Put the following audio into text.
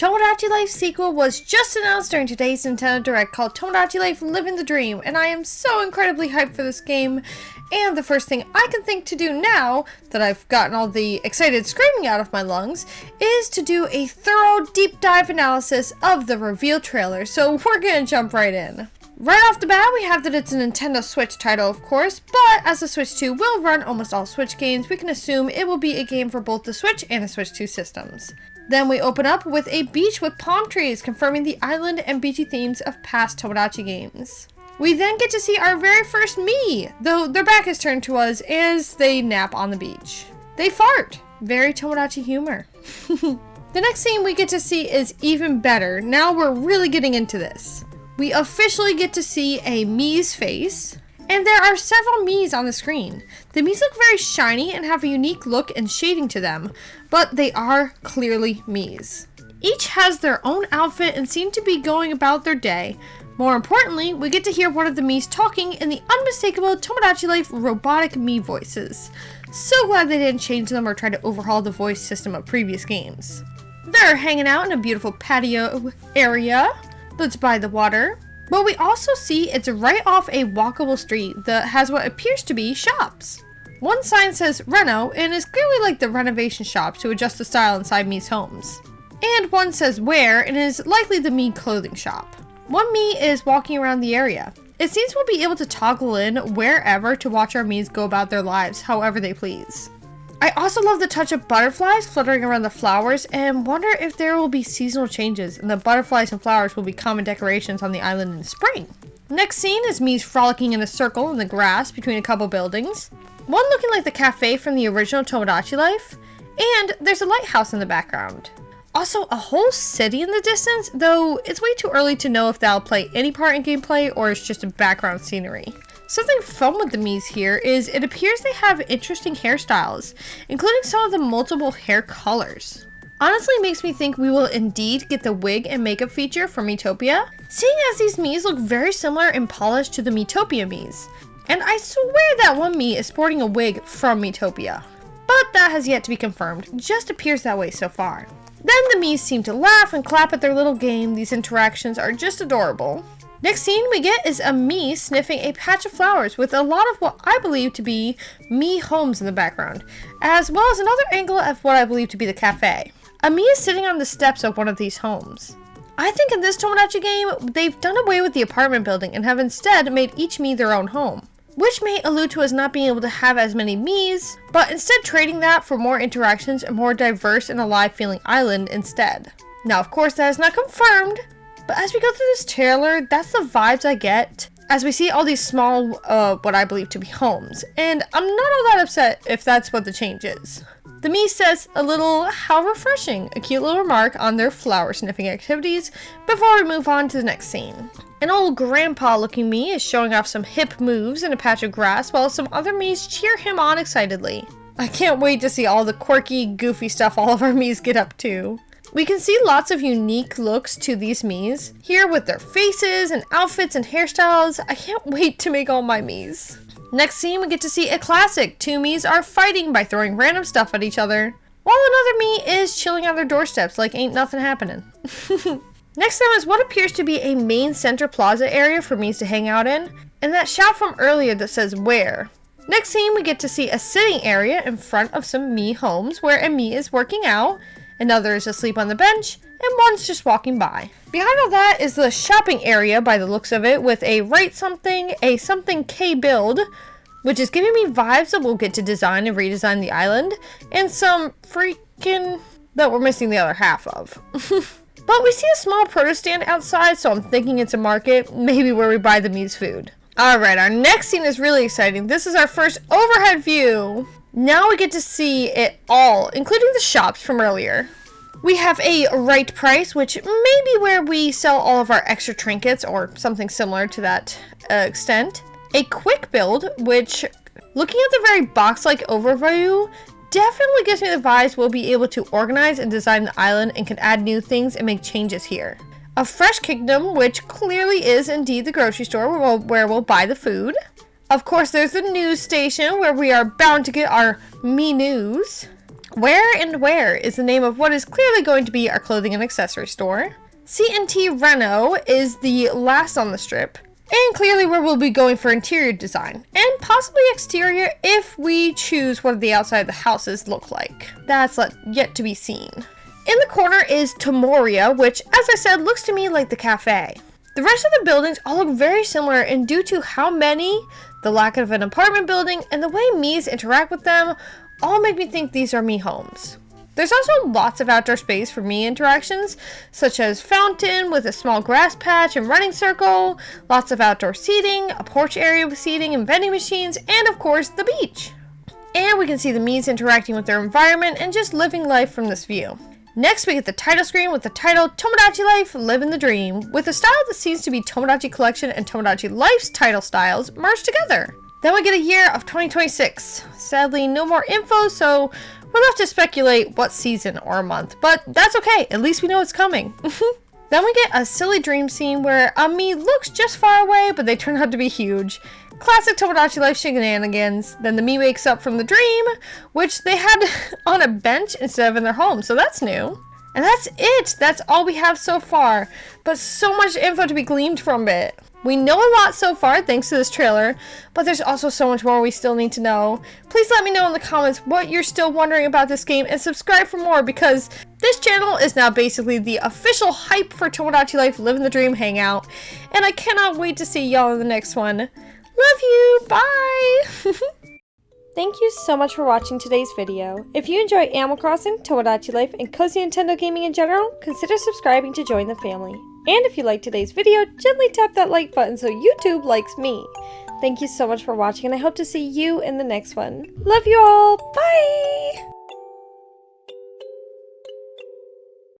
Tomodachi Life Sequel was just announced during today's Nintendo Direct called Tomodachi Life Living the Dream, and I am so incredibly hyped for this game. And the first thing I can think to do now that I've gotten all the excited screaming out of my lungs is to do a thorough deep dive analysis of the reveal trailer, so we're gonna jump right in. Right off the bat, we have that it's a Nintendo Switch title, of course, but as the Switch 2 will run almost all Switch games, we can assume it will be a game for both the Switch and the Switch 2 systems. Then we open up with a beach with palm trees, confirming the island and beachy themes of past Tomodachi games. We then get to see our very first Mii, though their back is turned to us as they nap on the beach. They fart. Very Tomodachi humor. The next scene we get to see is even better. Now we're really getting into this. We officially get to see a Mii's face, and there are several Miis on the screen. The Miis look very shiny and have a unique look and shading to them, but they are clearly Miis. Each has their own outfit and seem to be going about their day. More importantly, we get to hear one of the Miis talking in the unmistakable Tomodachi Life robotic Mii voices. So glad they didn't change them or try to overhaul the voice system of previous games. They're hanging out in a beautiful patio area that's by the water. But we also see it's right off a walkable street that has what appears to be shops. One sign says Reno and is clearly like the renovation shop to adjust the style inside Mii's homes. And one says Wear and is likely the Mii clothing shop. One Mii is walking around the area. It seems we'll be able to toggle in wherever to watch our Miis go about their lives however they please. I also love the touch of butterflies fluttering around the flowers and wonder if there will be seasonal changes and the butterflies and flowers will be common decorations on the island in spring. Next scene is Mii's frolicking in a circle in the grass between a couple buildings. One looking like the cafe from the original Tomodachi Life, and there's a lighthouse in the background. Also a whole city in the distance, though it's way too early to know if that'll play any part in gameplay or it's just a background scenery. Something fun with the Miis here is it appears they have interesting hairstyles, including some of the multiple hair colors. Honestly, it makes me think we will indeed get the wig and makeup feature for Miitopia, seeing as these Miis look very similar in polish to the Miitopia Miis. And I swear that one Mii is sporting a wig from Miitopia. But that has yet to be confirmed, just appears that way so far. Then the Miis seem to laugh and clap at their little game. These interactions are just adorable. Next scene we get is a Mii sniffing a patch of flowers with a lot of what I believe to be Mii homes in the background, as well as another angle of what I believe to be the cafe. A Mii is sitting on the steps of one of these homes. I think in this Tomodachi game, they've done away with the apartment building and have instead made each Mii their own home, which may allude to us not being able to have as many Miis, but instead trading that for more interactions and more diverse and alive feeling island instead. Now of course that is not confirmed, but as we go through this trailer, that's the vibes I get as we see all these small, what I believe to be homes, and I'm not all that upset if that's what the change is. The Mii says a little, how refreshing, a cute little remark on their flower sniffing activities before we move on to the next scene. An old grandpa looking Mii is showing off some hip moves in a patch of grass while some other Miis cheer him on excitedly. I can't wait to see all the quirky, goofy stuff all of our Miis get up to. We can see lots of unique looks to these Miis here with their faces and outfits and hairstyles. I can't wait to make all my Miis. Next scene we get to see a classic. Two Miis are fighting by throwing random stuff at each other, while another Mii is chilling on their doorsteps like ain't nothing happening. Next time is what appears to be a main center plaza area for Miis to hang out in, and that shop from earlier that says Where. Next scene we get to see a sitting area in front of some Mii homes where a Mii is working out, another is asleep on the bench, and one's just walking by. Behind all that is the shopping area by the looks of it, with a write something, a something K build, which is giving me vibes that we'll get to design and redesign the island, and some freaking that we're missing the other half of. But we see a small produce stand outside, so I'm thinking it's a market, maybe where we buy the Mii's food. Alright, our next scene is really exciting. This is our first overhead view. Now we get to see it all, including the shops from earlier. We have a right price, which may be where we sell all of our extra trinkets or something similar to that extent. A quick build, which, looking at the very box-like overview, definitely gives me the vibes we'll be able to organize and design the island and can add new things and make changes here. A fresh kingdom, which clearly is indeed the grocery store where we'll buy the food. Of course, there's the news station where we are bound to get our Mii news. Where is the name of what is clearly going to be our clothing and accessory store. C&T Reno is the last on the strip, and clearly where we'll be going for interior design, and possibly exterior if we choose what the outside of the houses look like. That's yet to be seen. In the corner is Tomoria, which, as I said, looks to me like the cafe. The rest of the buildings all look very similar, and due to how many, the lack of an apartment building, and the way Miis interact with them, all make me think these are Mii homes. There's also lots of outdoor space for Mii interactions, such as fountain with a small grass patch and running circle, lots of outdoor seating, a porch area with seating and vending machines, and of course the beach. And we can see the Miis interacting with their environment and just living life from this view. Next, we get the title screen with the title Tomodachi Life, Living the Dream, with a style that seems to be Tomodachi Collection and Tomodachi Life's title styles merged together. Then we get a year of 2026. Sadly, no more info, so we're left to speculate what season or month, but that's okay, at least we know it's coming. Then we get a silly dream scene where a Mii looks just far away, but they turn out to be huge. Classic Tomodachi Life shenanigans. Then the Mii wakes up from the dream, which they had on a bench instead of in their home, so that's new. And that's it! That's all we have so far, but so much info to be gleaned from it. We know a lot so far thanks to this trailer, but there's also so much more we still need to know. Please let me know in the comments what you're still wondering about this game and subscribe for more, because this channel is now basically the official hype for Tomodachi Life Living the Dream hangout, and I cannot wait to see y'all in the next one. Love you! Bye! Thank you so much for watching today's video. If you enjoy Animal Crossing, Tomodachi Life, and cozy Nintendo gaming in general, consider subscribing to join the family. And if you liked today's video, gently tap that like button so YouTube likes me. Thank you so much for watching, and I hope to see you in the next one. Love you all! Bye!